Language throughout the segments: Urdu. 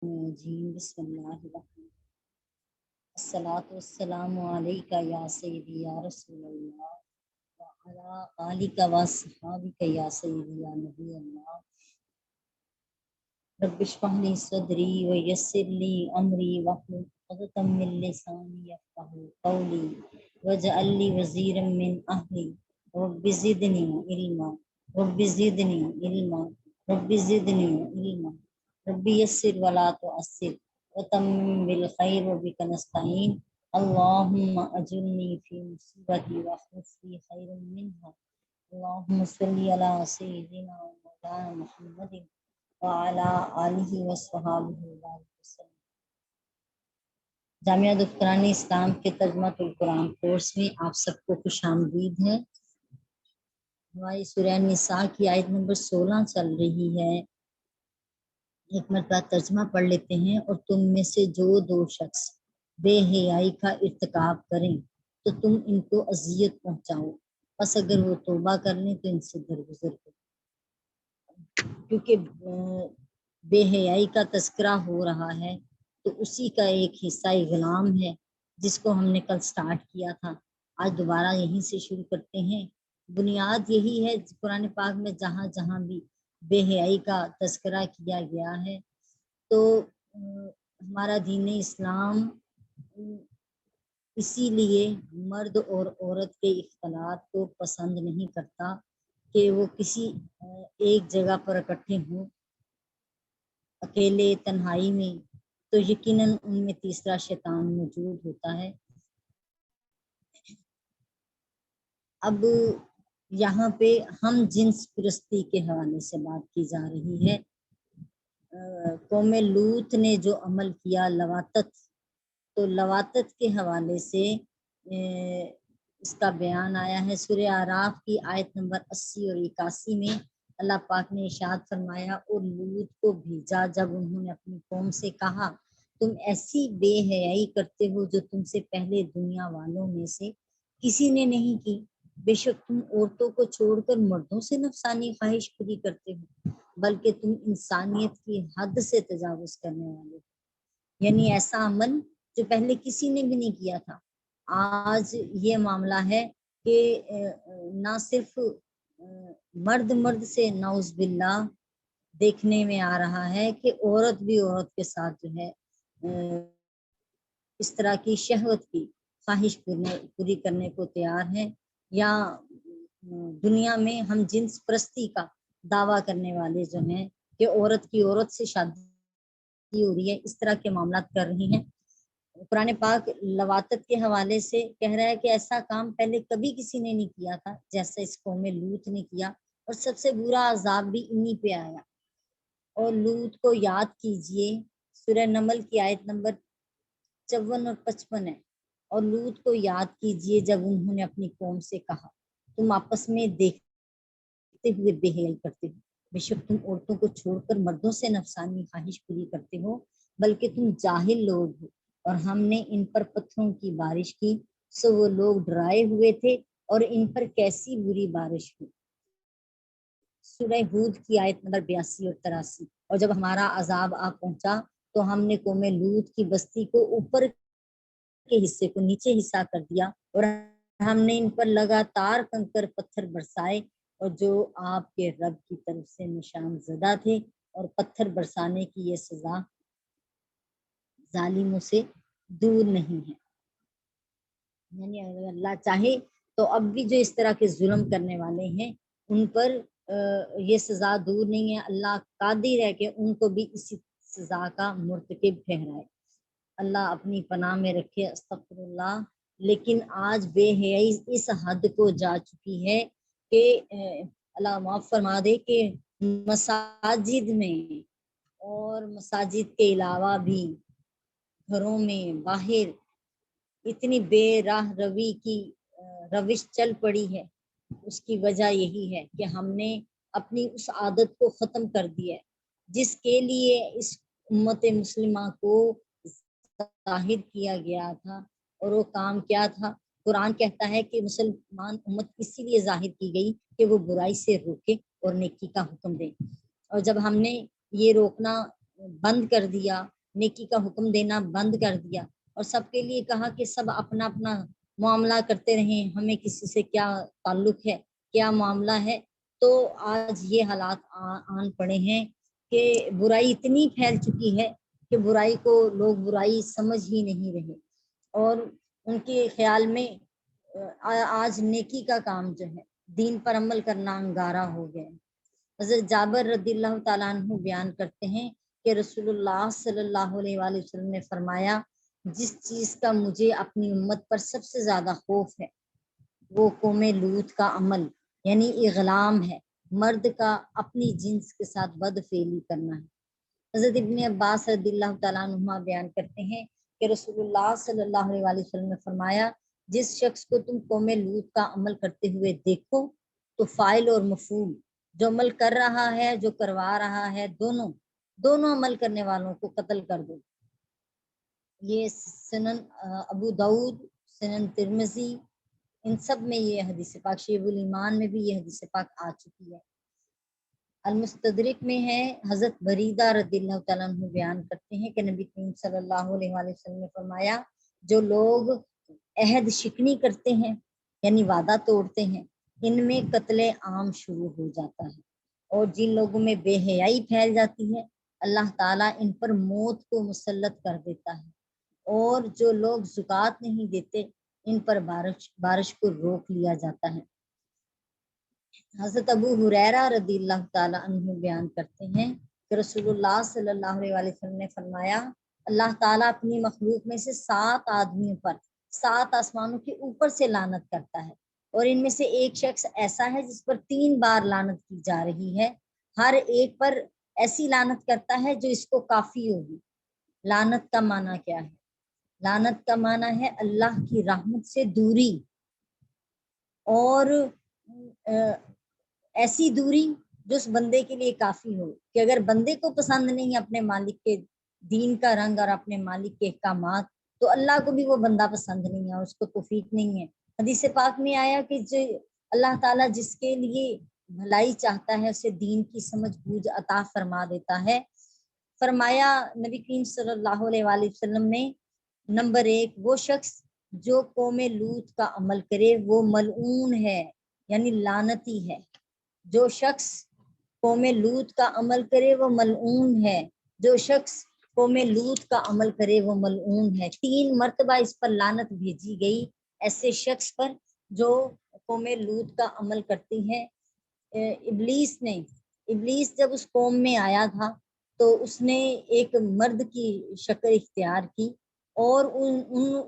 الرجیم بسم اللہ الرحمن الصلاۃ والسلام علیکہ یا سیدی یا رسول اللہ وعلی آلک و صحابک یا سیدی یا نبی اللہ رب اشرح لی صدری ویسر لی امری واحلل عقدۃ من لسانی یفقهوا قولی واجعل لی وزیرا من اہلی رب زدنی علما رب زدنی علما رب زدنی علما ربی یسر ولا تعسر وتمم بالخیر وبک نستعین اللہم اجرنی فی مصیبتی واخلف لی خیرا منہا اللہم صلی علی سیدنا مولانا محمد وعلی آلہ وصحبہ وسلم۔ جامعہ دختران اسلام کے ترجمہ القرآن کورس میں آپ سب کو خوش آمدید ہے۔ ہماری سورہ نساء کی آیت نمبر 16 چل رہی ہے۔ ایک مرتبہ ترجمہ پڑھ لیتے ہیں۔ اور تم میں سے جو دو شخص بے حیائی کا ارتکاب کریں تو تم ان کو اذیت پہنچاؤ، بس اگر وہ توبہ کر لیں تو ان سے درگزر کرو۔ کیونکہ بے حیائی کا تذکرہ ہو رہا ہے تو اسی کا ایک حصہ غلام ہے جس کو ہم نے کل سٹارٹ کیا تھا۔ آج دوبارہ یہیں سے شروع کرتے ہیں۔ بنیاد یہی ہے قرآن پاک میں جہاں جہاں بھی بے حیائی کا تذکرہ کیا گیا ہے تو ہمارا دین اسلام اسی لیے مرد اور عورت کے اختلاط کو پسند نہیں کرتا کہ وہ کسی ایک جگہ پر اکٹھے ہوں اکیلے تنہائی میں، تو یقیناً ان میں تیسرا شیطان موجود ہوتا ہے۔ اب یہاں پہ ہم جنس پرستی کے حوالے سے بات کی جا رہی ہے۔ قوم لوط نے جو عمل کیا لواطت، تو لواطت کے حوالے سے اس کا بیان آیا ہے۔ سورہ اعراف کی آیت نمبر 80 اور 81 میں اللہ پاک نے ارشاد فرمایا، اور لوط کو بھیجا جب انہوں نے اپنی قوم سے کہا تم ایسی بے حیائی کرتے ہو جو تم سے پہلے دنیا والوں میں سے کسی نے نہیں کی، بے شک تم عورتوں کو چھوڑ کر مردوں سے نفسانی خواہش پوری کرتے ہو، بلکہ تم انسانیت کی حد سے تجاوز کرنے والے ہو۔ یعنی ایسا عمل جو پہلے کسی نے بھی نہیں کیا تھا۔ آج یہ معاملہ ہے کہ نہ صرف مرد سے نعوذ باللہ دیکھنے میں آ رہا ہے کہ عورت بھی عورت کے ساتھ جو ہے اس طرح کی شہوت کی خواہش پوری کرنے کو تیار ہے، یا دنیا میں ہم جنس پرستی کا دعویٰ کرنے والے جو ہیں کہ عورت کی عورت سے شادی ہو رہی ہے، اس طرح کے معاملات کر رہی ہیں۔ قرآن پاک لواطت کے حوالے سے کہہ رہا ہے کہ ایسا کام پہلے کبھی کسی نے نہیں کیا تھا جیسا اس قوم لوط نے کیا، اور سب سے برا عذاب بھی انہی پہ آیا۔ اور لوط کو یاد کیجئے، سورہ نمل کی آیت نمبر 54 اور 55 ہے۔ اور لوط کو یاد کیجئے جب انہوں نے اپنی قوم سے کہا تم آپس میں دیکھتے ہوئے بے حیائی کرتے ہو، بے شک تم عورتوں کو چھوڑ کر مردوں سے نفسانی خواہش پوری کرتے ہو، بلکہ تم جاہل لوگ ہو، اور ہم نے ان پر پتھروں کی بارش کی سو وہ لوگ ڈرائے ہوئے تھے، اور ان پر کیسی بری بارش ہوئی۔ سورہ ہود کی آیت نمبر 82 اور 83۔ اور جب ہمارا عذاب آ پہنچا تو ہم نے قوم لوط کی بستی کو اوپر کے حصے کو نیچے حصہ کر دیا، اور ہم نے ان پر لگاتار کنکر پتھر برسائے، اور جو آپ کے رب کی طرف سے نشان زدہ تھے، اور پتھر برسانے کی یہ سزا ظالموں سے دور نہیں ہے۔ یعنی اگر اللہ چاہے تو اب بھی جو اس طرح کے ظلم کرنے والے ہیں ان پر یہ سزا دور نہیں ہے۔ اللہ قادر ہے کہ ان کو بھی اسی سزا کا مرتکب ٹھہرائے۔ اللہ اپنی پناہ میں رکھے، استغفر اللہ۔ لیکن آج بے حیائی اس حد کو جا چکی ہے کہ اللہ معاف فرما دے کہ مساجد میں اور مساجد کے علاوہ بھی گھروں میں باہر اتنی بے راہ روی کی روش چل پڑی ہے۔ اس کی وجہ یہی ہے کہ ہم نے اپنی اس عادت کو ختم کر دیا ہے جس کے لیے اس امت مسلمہ کو ظاہر کیا گیا تھا، اور وہ کام کیا تھا؟ قرآن کہتا ہے کہ مسلمان امت اسی لیے ظاہر کی گئی کہ وہ برائی سے روکے اور نیکی کا حکم دے۔ اور جب ہم نے یہ روکنا بند کر دیا، نیکی کا حکم دینا بند کر دیا، اور سب کے لیے کہا کہ سب اپنا اپنا معاملہ کرتے رہیں، ہمیں کسی سے کیا تعلق ہے، کیا معاملہ ہے۔ تو آج یہ حالات آن پڑے ہیں کہ برائی اتنی پھیل چکی ہے کہ برائی کو لوگ برائی سمجھ ہی نہیں رہے، اور ان کے خیال میں آج نیکی کا کام جو ہے، دین پر عمل کرنا انگارہ ہو گیا۔ حضرت جابر رضی اللہ تعالیٰ عنہ بیان کرتے ہیں کہ رسول اللہ صلی اللہ علیہ وآلہ وسلم نے فرمایا، جس چیز کا مجھے اپنی امت پر سب سے زیادہ خوف ہے وہ قوم لوط کا عمل، یعنی اغلام ہے، مرد کا اپنی جنس کے ساتھ بد فعلی کرنا ہے۔ حضرت ابن عباس رضی اللہ تعالیٰ عنہ بیان کرتے ہیں کہ رسول اللہ صلی اللہ علیہ وآلہ وسلم نے فرمایا، جس شخص کو تم قوم لوط کا عمل کرتے ہوئے دیکھو تو فاعل اور مفعول، جو عمل کر رہا ہے جو کروا رہا ہے، دونوں عمل کرنے والوں کو قتل کر دو۔ یہ سنن ابو داؤد، سنن ترمذی، ان سب میں یہ حدیث پاک، شیب الایمان میں بھی یہ حدیث پاک آ چکی ہے۔ المستدرک میں ہے، حضرت بریدہ رضی اللہ تعالیٰ عنہ بیان کرتے ہیں کہ نبی کریم صلی اللہ علیہ وآلہ وسلم نے فرمایا، جو لوگ عہد شکنی کرتے ہیں یعنی وعدہ توڑتے ہیں، ان میں قتل عام شروع ہو جاتا ہے، اور جن لوگوں میں بے حیائی پھیل جاتی ہے اللہ تعالیٰ ان پر موت کو مسلط کر دیتا ہے، اور جو لوگ زکوٰۃ نہیں دیتے ان پر بارش کو روک لیا جاتا ہے۔ حضرت ابو ہریرہ رضی اللہ تعالیٰ عنہ بیان کرتے ہیں کہ رسول اللہ صلی اللہ علیہ وآلہ وسلم نے فرمایا، اللہ تعالیٰ اپنی مخلوق میں سے 7 آدمیوں پر 7 آسمانوں کے اوپر سے لعنت کرتا ہے، اور ان میں سے ایک شخص ایسا ہے جس پر 3 بار لعنت کی جا رہی ہے، ہر ایک پر ایسی لعنت کرتا ہے جو اس کو کافی ہوگی۔ لعنت کا معنی کیا ہے؟ لعنت کا معنی ہے اللہ کی رحمت سے دوری، اور ایسی دوری جو اس بندے کے لیے کافی ہو، کہ اگر بندے کو پسند نہیں اپنے مالک کے دین کا رنگ اور اپنے مالک کے احکامات، تو اللہ کو بھی وہ بندہ پسند نہیں ہے، اس کو توفیق نہیں ہے۔ حدیث پاک میں آیا کہ جو اللہ تعالیٰ جس کے لیے بھلائی چاہتا ہے اسے دین کی سمجھ بوجھ عطا فرما دیتا ہے۔ فرمایا نبی کریم صلی اللہ علیہ وآلہ وسلم نے، نمبر 1 وہ شخص جو قوم لوط کا عمل کرے وہ ملعون ہے، یعنی لعنتی ہے۔ جو شخص قوم لوط کا عمل کرے وہ ملعون ہے، جو شخص قوم لوط کا عمل کرے وہ ملعون ہے۔ 3 مرتبہ اس پر لعنت بھیجی گئی ایسے شخص پر جو قوم لوط کا عمل کرتی ہے۔ ابلیس جب اس قوم میں آیا تھا تو اس نے ایک مرد کی شکل اختیار کی، اور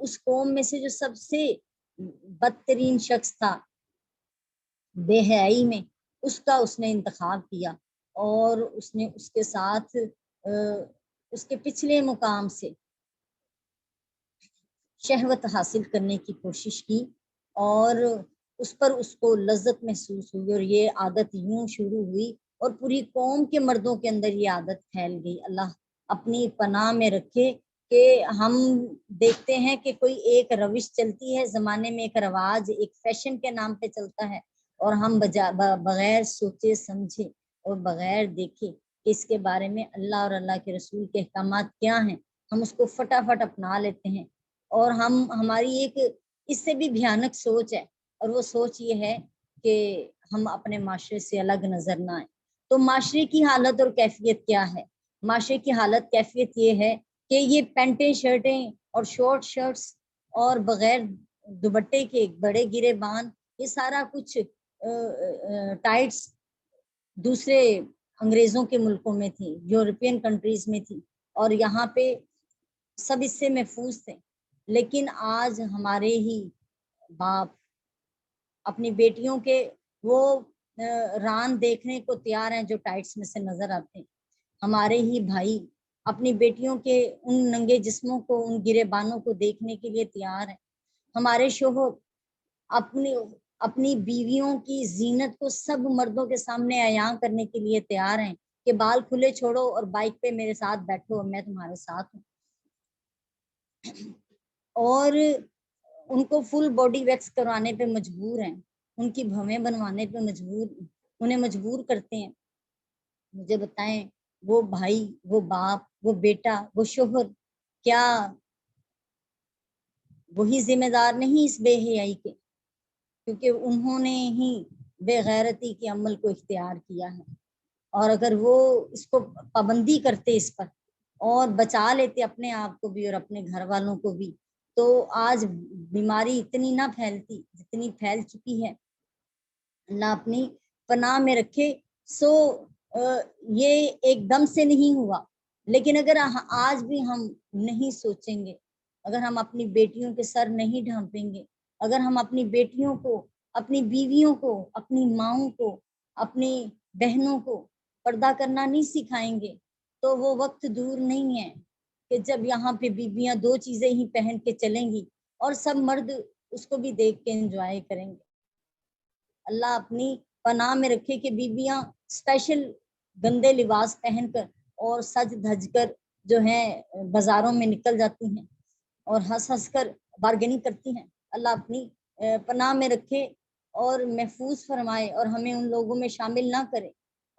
اس قوم میں سے جو سب سے بدترین شخص تھا بے حیائی میں، اس کا اس نے انتخاب کیا، اور اس نے اس کے ساتھ اس کے پچھلے مقام سے شہوت حاصل کرنے کی کوشش کی، اور اس پر اس کو لذت محسوس ہوئی، اور یہ عادت یوں شروع ہوئی اور پوری قوم کے مردوں کے اندر یہ عادت پھیل گئی۔ اللہ اپنی پناہ میں رکھے کہ ہم دیکھتے ہیں کہ کوئی ایک روش چلتی ہے زمانے میں، ایک رواج، ایک فیشن کے نام پہ چلتا ہے، اور ہم بغیر سوچے سمجھے اور بغیر دیکھے کہ اس کے بارے میں اللہ اور اللہ کے رسول کے احکامات کیا ہیں، ہم اس کو فٹافٹ اپنا لیتے ہیں، اور ہماری ایک اس سے بھی بھیانک سوچ ہے، اور وہ سوچ یہ ہے کہ ہم اپنے معاشرے سے الگ نظر نہ آئیں۔ تو معاشرے کی حالت اور کیفیت کیا ہے؟ معاشرے کی حالت کیفیت یہ ہے کہ یہ پینٹیں شرٹیں اور شارٹ شرٹس اور بغیر دوپٹے کے بڑے گرے بان، یہ سارا کچھ ٹائٹس دوسرے انگریزوں کے ملکوں میں تھی، یورپین کنٹریز میں تھی، اور یہاں پہ سب اس سے محفوظ تھے، لیکن آج ہمارے ہی باپ اپنی بیٹیوں کے وہ ران دیکھنے کو تیار ہیں جو ٹائٹس میں سے نظر آتے ہیں، ہمارے ہی بھائی اپنی بیٹیوں کے ان ننگے جسموں کو، ان گرے بانوں کو دیکھنے کے لیے تیار ہیں، ہمارے شوہر اپنی بیویوں کی زینت کو سب مردوں کے سامنے عیاں کرنے کے لیے تیار ہیں کہ بال کھلے چھوڑو اور بائک پہ میرے ساتھ بیٹھو اور میں تمہارے ساتھ ہوں، اور ان کو فل باڈی ویکس کروانے پہ مجبور ہیں، ان کی بھویں بنوانے پہ انہیں مجبور کرتے ہیں۔ مجھے بتائیں وہ بھائی، وہ باپ، وہ بیٹا، وہ شوہر، کیا وہی ذمہ دار نہیں اس بے حیائی کے؟ کیونکہ انہوں نے ہی بے غیرتی کے عمل کو اختیار کیا ہے، اور اگر وہ اس کو پابندی کرتے اس پر اور بچا لیتے اپنے آپ کو بھی اور اپنے گھر والوں کو بھی، تو آج بیماری اتنی نہ پھیلتی جتنی پھیل چکی ہے۔ اللہ اپنی پناہ میں رکھے۔ سو یہ ایک دم سے نہیں ہوا، لیکن اگر آج بھی ہم نہیں سوچیں گے، اگر ہم اپنی بیٹیوں کے سر نہیں ڈھانپیں گے، اگر ہم اپنی بیٹیوں کو، اپنی بیویوں کو، اپنی ماؤں کو، اپنی بہنوں کو پردہ کرنا نہیں سکھائیں گے، تو وہ وقت دور نہیں ہے کہ جب یہاں پہ بیویاں 2 چیزیں ہی پہن کے چلیں گی اور سب مرد اس کو بھی دیکھ کے انجوائے کریں گے۔ اللہ اپنی پناہ میں رکھے کہ بیویاں اسپیشل گندے لباس پہن کر اور سج دھج کر جو ہے بازاروں میں نکل جاتی ہیں اور ہنس ہنس کر بارگیننگ کرتی ہیں۔ اللہ اپنی پناہ میں رکھے اور محفوظ فرمائے، اور ہمیں ان لوگوں میں شامل نہ کرے،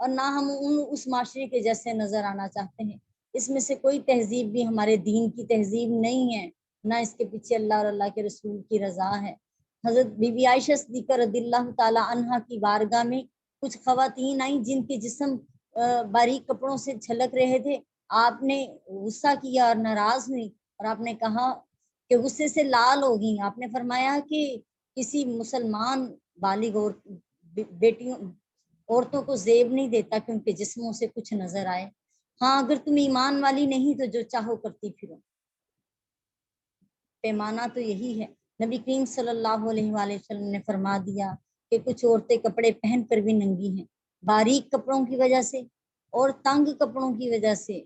اور نہ ہم اس معاشرے کے جیسے نظر آنا چاہتے ہیں۔ اس میں سے کوئی تہذیب بھی ہمارے دین کی تہذیب نہیں ہے، نہ اس کے پیچھے اللہ اور اللہ کے رسول کی رضا ہے۔ حضرت بی بی عائشہ صدیقہ رضی اللہ تعالی عنہا کی بارگاہ میں کچھ خواتین آئیں جن کے جسم باریک کپڑوں سے جھلک رہے تھے۔ آپ نے غصہ کیا اور ناراض ہوئی، اور آپ نے کہا کہ غصے سے لال ہو گئی۔ آپ نے فرمایا کہ کسی مسلمان بالغ اور بیٹیوں عورتوں کو زیب نہیں دیتا کہ ان کے جسموں سے کچھ نظر آئے۔ ہاں، اگر تم ایمان والی نہیں تو جو چاہو کرتی پھرو۔ پیمانہ تو یہی ہے۔ نبی کریم صلی اللہ علیہ وآلہ وسلم نے فرما دیا کہ کچھ عورتیں کپڑے پہن کر بھی ننگی ہیں، باریک کپڑوں کی وجہ سے اور تنگ کپڑوں کی وجہ سے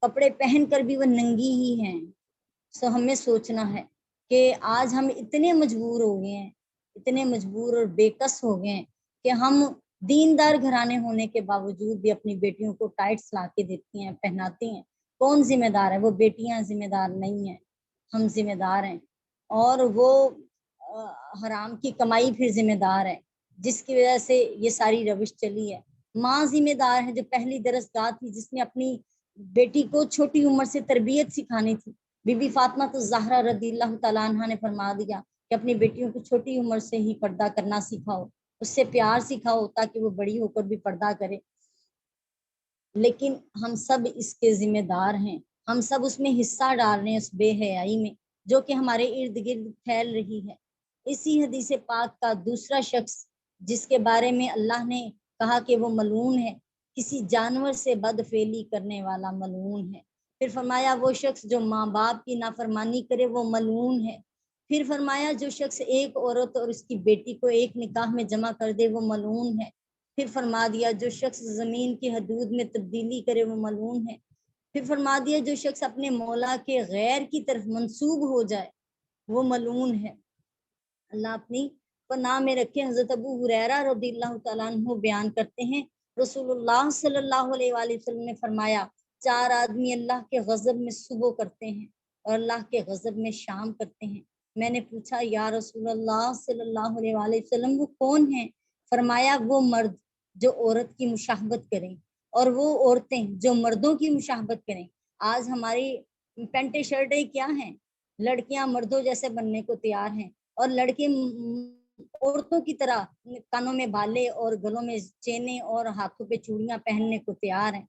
کپڑے پہن کر بھی وہ ننگی ہی ہیں۔ سو ہمیں سوچنا ہے کہ آج ہم اتنے مجبور ہو گئے ہیں، اتنے مجبور اور بے کس ہو گئے ہیں کہ ہم دیندار گھرانے ہونے کے باوجود بھی اپنی بیٹیوں کو ٹائٹس لا کے دیتی ہیں، پہناتی ہیں۔ کون ذمہ دار ہے؟ وہ بیٹیاں ذمہ دار نہیں ہیں، ہم ذمہ دار ہیں، اور وہ حرام کی کمائی پھر ذمہ دار ہے جس کی وجہ سے یہ ساری روش چلی ہے۔ ماں ذمہ دار ہے جو پہلی درسگاہ تھی، جس نے اپنی بیٹی کو چھوٹی عمر سے تربیت سکھانی تھی۔ بی بی فاطمہ الزہرا رضی اللہ تعالیٰ عنہ نے فرما دیا کہ اپنی بیٹیوں کو چھوٹی عمر سے ہی پردہ کرنا سکھاؤ، اس سے پیار سکھاؤ تاکہ وہ بڑی ہو کر بھی پردہ کرے۔ لیکن ہم سب اس کے ذمہ دار ہیں، ہم سب اس میں حصہ ڈال رہے ہیں، اس بے حیائی میں جو کہ ہمارے ارد گرد پھیل رہی ہے۔ اسی حدیث پاک کا دوسرا شخص جس کے بارے میں اللہ نے کہا کہ وہ ملعون ہے، کسی جانور سے بدفعلی کرنے والا ملعون ہے۔ پھر فرمایا وہ شخص جو ماں باپ کی نافرمانی کرے وہ ملعون ہے۔ پھر فرمایا جو شخص ایک عورت اور اس کی بیٹی کو ایک نکاح میں جمع کر دے وہ ملعون ہے۔ پھر فرما دیا جو شخص زمین کی حدود میں تبدیلی کرے وہ ملعون ہے۔ پھر فرما دیا جو شخص اپنے مولا کے غیر کی طرف منسوب ہو جائے وہ ملعون ہے۔ اللہ اپنی پناہ میں رکھے۔ حضرت ابو ہریرہ رضی اللہ تعالیٰ عنہ بیان کرتے ہیں رسول اللہ صلی اللہ علیہ وآلہ وسلم نے فرمایا 4 آدمی اللہ کے غضب میں صبح کرتے ہیں اور اللہ کے غضب میں شام کرتے ہیں۔ میں نے پوچھا یا رسول اللہ صلی اللہ علیہ وآلہ وسلم وہ کون ہیں؟ فرمایا وہ مرد جو عورت کی مشاہبت کریں اور وہ عورتیں جو مردوں کی مشاہبت کریں۔ آج ہماری پینٹیں شرٹیں کیا ہیں؟ لڑکیاں مردوں جیسے بننے کو تیار ہیں اور لڑکے عورتوں کی طرح کانوں میں بالے اور گلوں میں چینیں اور ہاتھوں پہ چوڑیاں پہننے کو تیار ہیں۔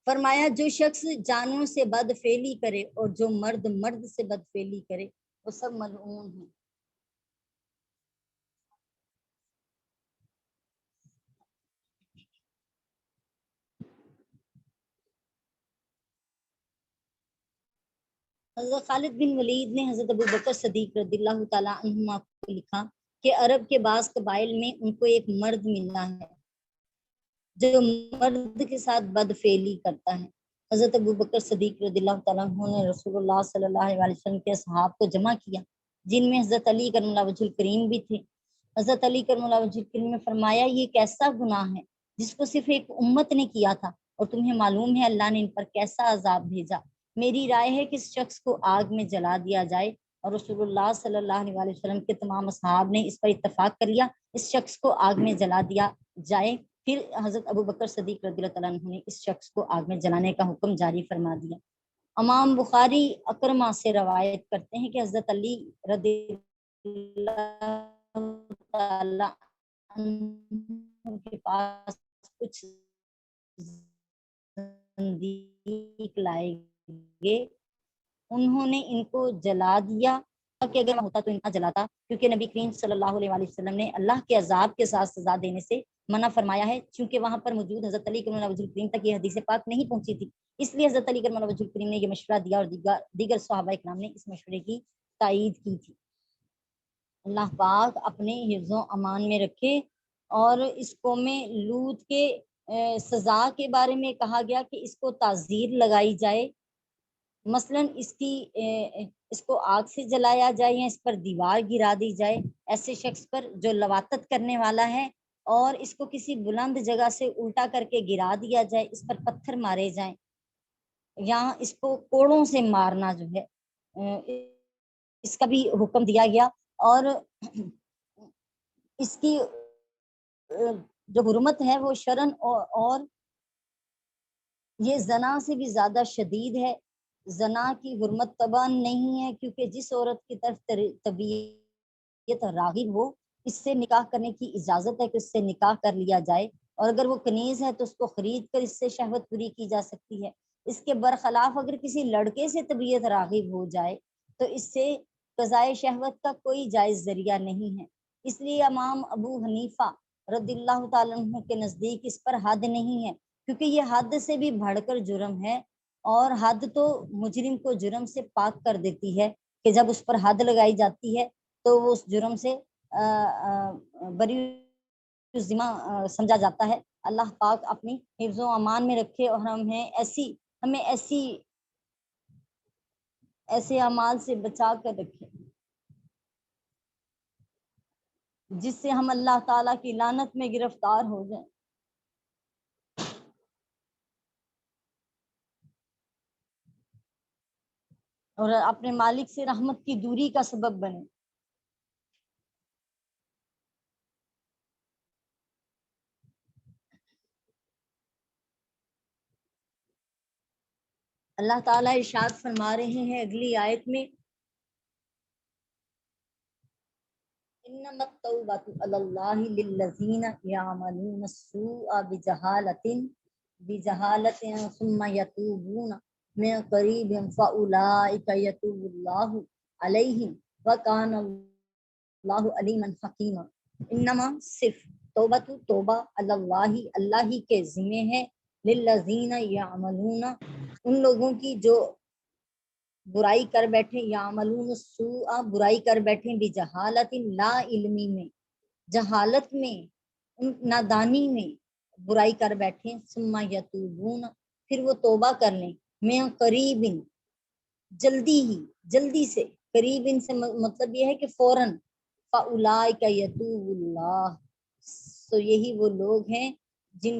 فرمایا جو شخص جانوروں سے بدفعلی کرے اور جو مرد مرد سے بدفعلی کرے وہ سب ملعون ہیں۔ حضرت خالد بن ولید نے حضرت ابوبکر صدیق رضی اللہ تعالیٰ عنہما کو لکھا کہ عرب کے بعض قبائل میں ان کو ایک مرد ملا ہے جو مرد کے ساتھ بدفعلی کرتا ہے۔ حضرت ابوبکر صدیق رضی اللہ تعالیٰ عنہ نے رسول اللہ صلی اللہ علیہ وسلم کے اصحاب کو جمع کیا جن میں حضرت علی کرم اللہ وجہ الکریم بھی تھے۔ حضرت علی کرم اللہ وجہ الکریم نے فرمایا یہ کیسا گناہ ہے جس کو صرف ایک امت نے کیا تھا اور تمہیں معلوم ہے اللہ نے ان پر کیسا عذاب بھیجا۔ میری رائے ہے کہ اس شخص کو آگ میں جلا دیا جائے، اور رسول اللہ صلی اللہ علیہ وسلم کے تمام اصحاب نے اس پر اتفاق کر لیا اس شخص کو آگ میں جلا دیا جائے پھر حضرت ابو بکر صدیق رضی اللہ تعالیٰ عنہ نے اس شخص کو آگ میں جلانے کا حکم جاری فرما دیا۔ امام بخاری اکرمہ سے روایت کرتے ہیں کہ حضرت علی رضی اللہ تعالیٰ عنہ کے پاس کچھ زندیق لائے گئے، انہوں نے ان کو جلا دیا کہ اگر ہوتا تو ان کا جلاتا، کیونکہ نبی کریم صلی اللہ علیہ وآلہ وسلم نے اللہ کے عذاب کے ساتھ سزا دینے سے منع فرمایا ہے، چونکہ وہاں پر موجود حضرت علی کرم اللہ وجہ الکریم تک یہ حدیث پاک نہیں پہنچی تھی، اس لیے حضرت علی کرم اللہ وجہ الکریم نے یہ مشورہ دیا اور دیگر صحابہ کرام نے اس مشورے کی تائید کی تھی۔ اللہ پاک اپنے حفظ و امان میں رکھے۔ اور اس قوم لوط کے سزا کے بارے میں کہا گیا کہ اس کو تعزیر لگائی جائے، مثلاً اس کو آگ سے جلایا جائے یا اس پر دیوار گرا دی جائے، ایسے شخص پر جو لواطت کرنے والا ہے، اور اس کو کسی بلند جگہ سے الٹا کر کے گرا دیا جائے، اس پر پتھر مارے جائیں، یا اس کو کوڑوں سے مارنا جو ہے اس کا بھی حکم دیا گیا۔ اور اس کی جو حرمت ہے وہ شرعاً اور یہ زنا سے بھی زیادہ شدید ہے۔ زنا کی حرمت طبعاً نہیں ہے، کیونکہ جس عورت کی طرف طبیعت راغب ہو اس سے نکاح کرنے کی اجازت ہے کہ اس سے نکاح کر لیا جائے، اور اگر وہ کنیز ہے تو اس کو خرید کر اس سے شہوت پوری کی جا سکتی ہے۔ اس کے برخلاف اگر کسی لڑکے سے طبیعت راغب ہو جائے تو اس سے قضائے شہوت کا کوئی جائز ذریعہ نہیں ہے۔ اس لیے امام ابو حنیفہ رضی اللہ تعالیٰ عنہ کے نزدیک اس پر حد نہیں ہے، کیونکہ یہ حد سے بھی بڑھ کر جرم ہے، اور حد تو مجرم کو جرم سے پاک کر دیتی ہے کہ جب اس پر حد لگائی جاتی ہے تو وہ اس جرم سے بری ذمہ سمجھا جاتا ہے۔ اللہ پاک اپنی حفظ و امان میں رکھے، اور ہمیں ایسے اعمال سے بچا کر رکھے جس سے ہم اللہ تعالیٰ کی لعنت میں گرفتار ہو جائیں۔ اور اپنے مالک سے رحمت کی دوری کا سبب بنے۔ اللہ تعالیٰ ارشاد فرما رہے ہیں اگلی آیت میں، انما التوبۃ علی اللہ للذین یعملون السوء بجہالۃ ثم یتوبون من قریب فاولئک یتوب اللہ علیہم وکان اللہ علیما حکیما۔ انما صرف توبہ علی اللہ، اللہ ہی کے ذمہ ہے، للذین یعملون ان لوگوں کی جو برائی کر بیٹھے، یعملون السوء برائی کر بیٹھے، بجہالت لا علمی میں جہالت میں نادانی میں برائی کر بیٹھے، ثم یتوبون پھر وہ توبہ کر لیں، من قریب جلدی سے، قریب سے مطلب یہ ہے کہ فوراً، فاولئک یتوب اللہ تو یہی وہ لوگ ہیں جن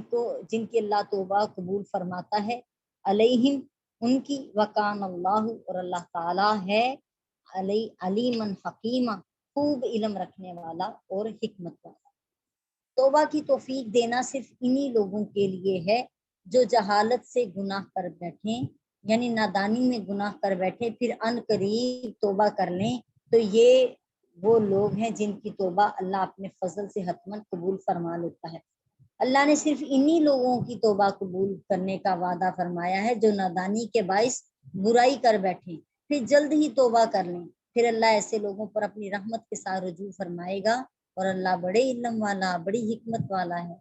کی اللہ توبہ قبول فرماتا ہے، علیہم ان کی، وکان اللہ اور اللہ تعالیٰ ہے، علیمن حکیمہ خوب علم رکھنے والا اور حکمت والا۔ توبہ کی توفیق دینا صرف انہی لوگوں کے لیے ہے جو جہالت سے گناہ کر بیٹھیں، یعنی نادانی میں گناہ کر بیٹھے پھر ان قریب توبہ کر لیں، تو یہ وہ لوگ ہیں جن کی توبہ اللہ اپنے فضل سے حتماً قبول فرما لیتا ہے۔ اللہ نے صرف انہی لوگوں کی توبہ قبول کرنے کا وعدہ فرمایا ہے جو نادانی کے باعث برائی کر بیٹھیں پھر جلد ہی توبہ کر لیں، پھر اللہ ایسے لوگوں پر اپنی رحمت کے ساتھ رجوع فرمائے گا، اور اللہ بڑے علم والا بڑی حکمت والا ہے۔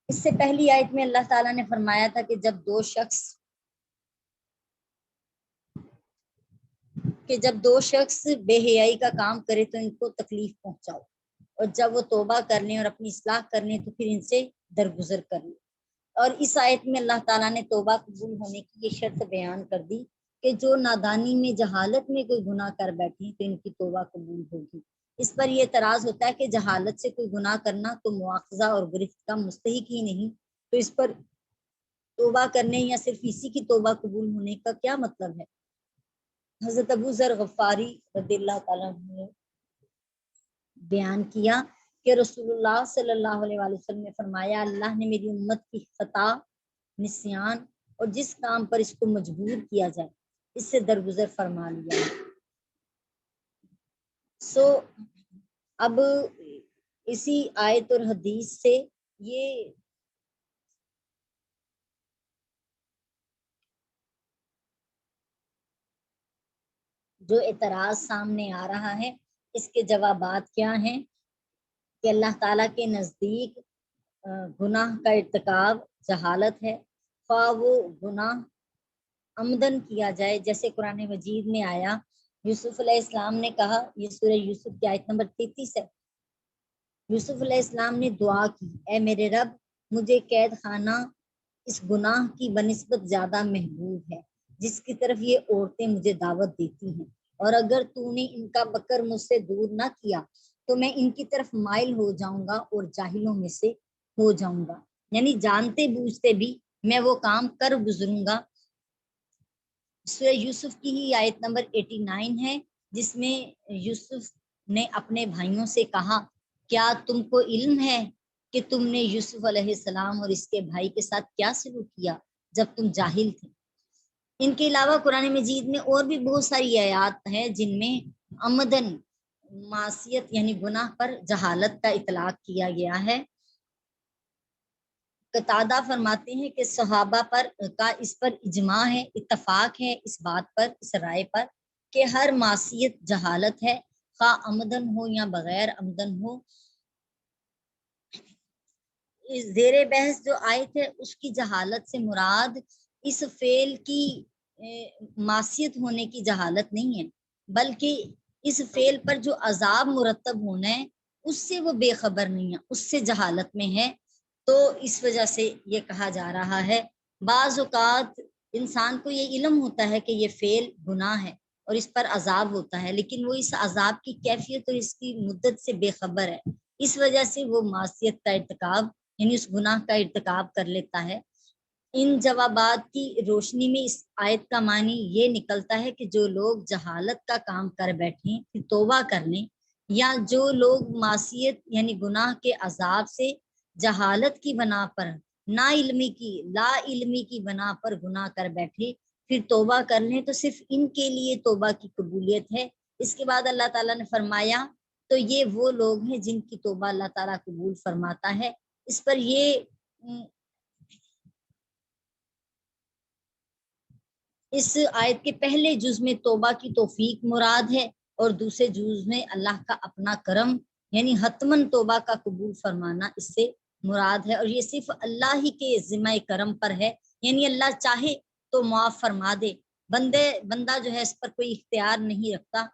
اس سے پہلی آیت میں اللہ تعالیٰ نے فرمایا تھا کہ جب دو شخص بے حیائی کا کام کرے تو ان کو تکلیف پہنچاؤ، اور جب وہ توبہ کر لیں اور اپنی اصلاح کر لیں تو پھر ان سے درگزر کر لیں۔ اور اس آیت میں اللہ تعالیٰ نے توبہ قبول ہونے کی یہ شرط بیان کر دی کہ جو نادانی میں جہالت میں کوئی گناہ کر بیٹھیں تو ان کی توبہ قبول ہوگی۔ اس پر یہ اعتراض ہوتا ہے کہ جہالت سے کوئی گناہ کرنا تو مواخذہ اور گرفت کا مستحق ہی نہیں، تو اس پر توبہ کرنے یا صرف اسی کی توبہ قبول ہونے کا کیا مطلب ہے؟ حضرت ابو ذر غفاری رضی اللہ تعالیٰ عنہ نے بیان کیا کہ رسول اللہ صلی اللہ علیہ وآلہ وسلم نے فرمایا اللہ نے میری امت کی خطا، نسیان اور جس کام پر اس کو مجبور کیا جائے اس سے درگزر فرما لیا ہے۔ اب اسی آیت اور حدیث سے یہ جو اعتراض سامنے آ رہا ہے اس کے جوابات کیا ہیں کہ اللہ تعالیٰ کے نزدیک گناہ کا ارتکاب جہالت ہے، خواہ وہ گناہ عمدن کیا جائے، جیسے قرآن مجید میں آیا یوسف علیہ السلام نے کہا، یہ سورہ یوسف کی آیت نمبر 33 ہے، یوسف علیہ السلام نے دعا کی اے میرے رب مجھے قید خانہ اس گناہ کی بنسبت زیادہ محبوب ہے جس کی طرف یہ عورتیں مجھے دعوت دیتی ہیں، اور اگر تو نے ان کا بکر مجھ سے دور نہ کیا تو میں ان کی طرف مائل ہو جاؤں گا اور جاہلوں میں سے ہو جاؤں گا، یعنی جانتے بوجھتے بھی میں وہ کام کر گزروں گا۔ سورہ یوسف کی ہی آیت نمبر 89 ہے جس میں یوسف نے اپنے بھائیوں سے کہا کیا تم کو علم ہے کہ تم نے یوسف علیہ السلام اور اس کے بھائی کے ساتھ کیا سلوک کیا جب تم جاہل تھے۔ ان کے علاوہ قرآن مجید میں اور بھی بہت ساری آیات ہیں جن میں عمدن معصیت یعنی گناہ پر جہالت کا اطلاق کیا گیا ہے۔ قتادہ فرماتے ہیں کہ صحابہ کا اس پر اجماع ہے، اتفاق ہے اس بات پر، اس رائے پر کہ ہر معصیت جہالت ہے، خواہ عمدن ہو یا بغیر عمدن ہو۔ زیر بحث جو آیت ہے اس کی جہالت سے مراد اس فعل کی معصیت ہونے کی جہالت نہیں ہے، بلکہ اس فعل پر جو عذاب مرتب ہونا ہے اس سے وہ بے خبر نہیں ہے، اس سے جہالت میں ہے، تو اس وجہ سے یہ کہا جا رہا ہے۔ بعض اوقات انسان کو یہ علم ہوتا ہے کہ یہ فعل گناہ ہے اور اس پر عذاب ہوتا ہے، لیکن وہ اس عذاب کی کیفیت اور اس کی مدت سے بے خبر ہے، اس وجہ سے وہ معصیت کا ارتکاب یعنی اس گناہ کا ارتکاب کر لیتا ہے۔ ان جوابات کی روشنی میں اس آیت کا معنی یہ نکلتا ہے کہ جو لوگ جہالت کا کام کر بیٹھیں پھر توبہ کر لیں، یا جو لوگ معصیت یعنی گناہ کے عذاب سے جہالت کی بنا پر لا علمی کی بنا پر گناہ کر بیٹھے پھر توبہ کر لیں تو صرف ان کے لیے توبہ کی قبولیت ہے۔ اس کے بعد اللہ تعالیٰ نے فرمایا تو یہ وہ لوگ ہیں جن کی توبہ اللہ تعالیٰ قبول فرماتا ہے۔ اس پر یہ اس آیت کے پہلے جز میں توبہ کی توفیق مراد ہے اور دوسرے جز میں اللہ کا اپنا کرم یعنی حتمن توبہ کا قبول فرمانا اس سے مراد ہے، اور یہ صرف اللہ ہی کے ذمہ کرم پر ہے، یعنی اللہ چاہے تو معاف فرما دے، بندہ جو ہے اس پر کوئی اختیار نہیں رکھتا۔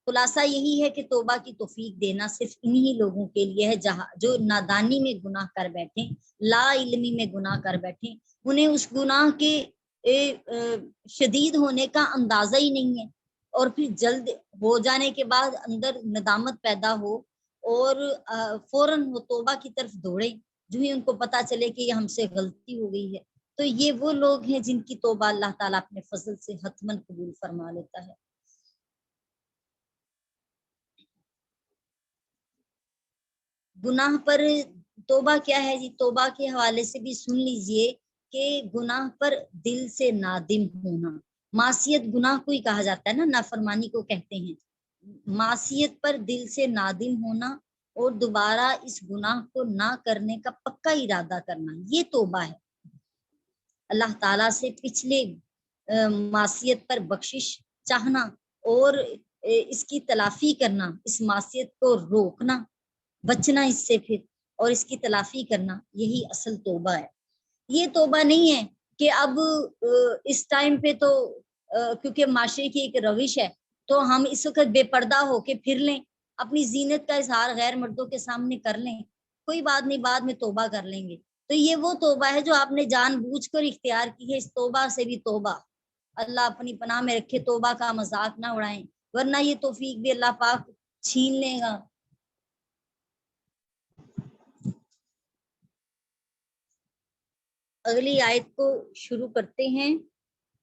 خلاصہ یہی ہے کہ توبہ کی توفیق دینا صرف انہی لوگوں کے لیے ہے جو نادانی میں گناہ کر بیٹھیں، لا علمی میں گناہ کر بیٹھیں، انہیں اس گناہ کے شدید ہونے کا اندازہ ہی نہیں ہے، اور پھر جلد ہو جانے کے بعد اندر ندامت پیدا ہو اور فوراً وہ توبہ کی طرف دوڑے جو ہی ان کو پتا چلے کہ یہ ہم سے غلطی ہو گئی ہے، تو یہ وہ لوگ ہیں جن کی توبہ اللہ تعالیٰ اپنے فضل سے حتماً قبول فرما لیتا ہے۔ گناہ پر توبہ کیا ہے جی؟ توبہ کے حوالے سے بھی سن لیجئے کہ گناہ پر دل سے نادم ہونا، معصیت گناہ کو ہی کہا جاتا ہے نا، نافرمانی کو کہتے ہیں، معصیت پر دل سے نادم ہونا اور دوبارہ اس گناہ کو نہ کرنے کا پکا ارادہ کرنا، یہ توبہ ہے۔ اللہ تعالیٰ سے پچھلے معصیت پر بخشش چاہنا اور اس کی تلافی کرنا، اس معصیت کو روکنا، بچنا اس سے پھر اور اس کی تلافی کرنا، یہی اصل توبہ ہے۔ یہ توبہ نہیں ہے کہ اب اس ٹائم پہ تو کیونکہ معاشرے کی ایک روش ہے تو ہم اس وقت بے پردہ ہو کے پھر لیں، اپنی زینت کا اظہار غیر مردوں کے سامنے کر لیں، کوئی بات نہیں بعد میں توبہ کر لیں گے، تو یہ وہ توبہ ہے جو آپ نے جان بوجھ کر اختیار کی ہے۔ اس توبہ سے بھی توبہ، اللہ اپنی پناہ میں رکھے، توبہ کا مذاق نہ اڑائیں ورنہ یہ توفیق بھی اللہ پاک چھین لے گا۔ اگلی آیت کو شروع کرتے ہیں۔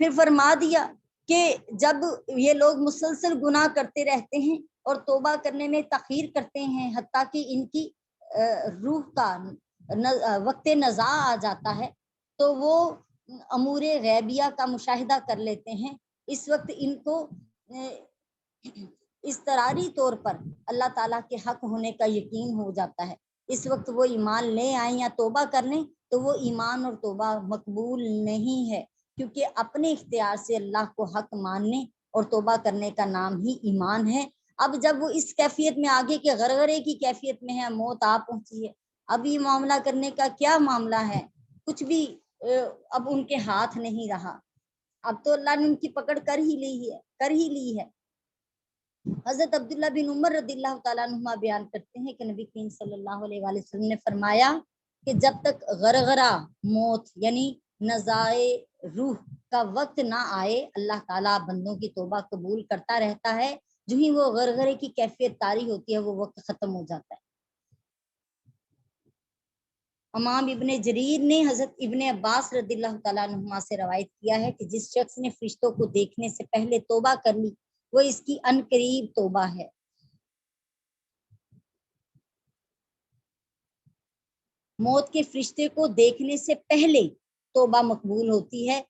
پھر فرما دیا کہ جب یہ لوگ مسلسل گناہ کرتے رہتے ہیں اور توبہ کرنے میں تاخیر کرتے ہیں حتیٰ کہ ان کی روح کا وقت نزاع آ جاتا ہے تو وہ امور غیبیہ کا مشاہدہ کر لیتے ہیں، اس وقت ان کو اضطراری طور پر اللہ تعالیٰ کے حق ہونے کا یقین ہو جاتا ہے، اس وقت وہ ایمان لے آئیں یا توبہ کر لیں تو وہ ایمان اور توبہ مقبول نہیں ہے، کیونکہ اپنے اختیار سے اللہ کو حق ماننے اور توبہ کرنے کا نام ہی ایمان ہے۔ اب جب وہ اس کیفیت میں آگے کے غرغرے کی کیفیت میں ہے، موت آ پہنچی ہے، اب یہ معاملہ کرنے کا کیا معاملہ ہے، کچھ بھی اب ان کے ہاتھ نہیں رہا، اب تو اللہ نے ان کی پکڑ کر ہی لی ہے۔ حضرت عبداللہ بن عمر رضی اللہ تعالیٰ عنہما بیان کرتے ہیں کہ نبی کریم صلی اللہ علیہ وآلہ وسلم نے فرمایا کہ جب تک غرغرہ موت یعنی نزاع روح کا وقت نہ آئے، اللہ تعالیٰ بندوں کی توبہ قبول کرتا رہتا ہے، جو ہی وہ غرغرے کی کیفیت طاری ہوتی ہے وہ وقت ختم ہو جاتا ہے۔ امام ابن جریر نے حضرت ابن عباس رضی اللہ تعالیٰ عنہما سے روایت کیا ہے کہ جس شخص نے فرشتوں کو دیکھنے سے پہلے توبہ کر لی وہ اس کی عنقریب توبہ ہے۔ موت کے فرشتے کو دیکھنے سے پہلے توبہ مقبول ہوتی ہے،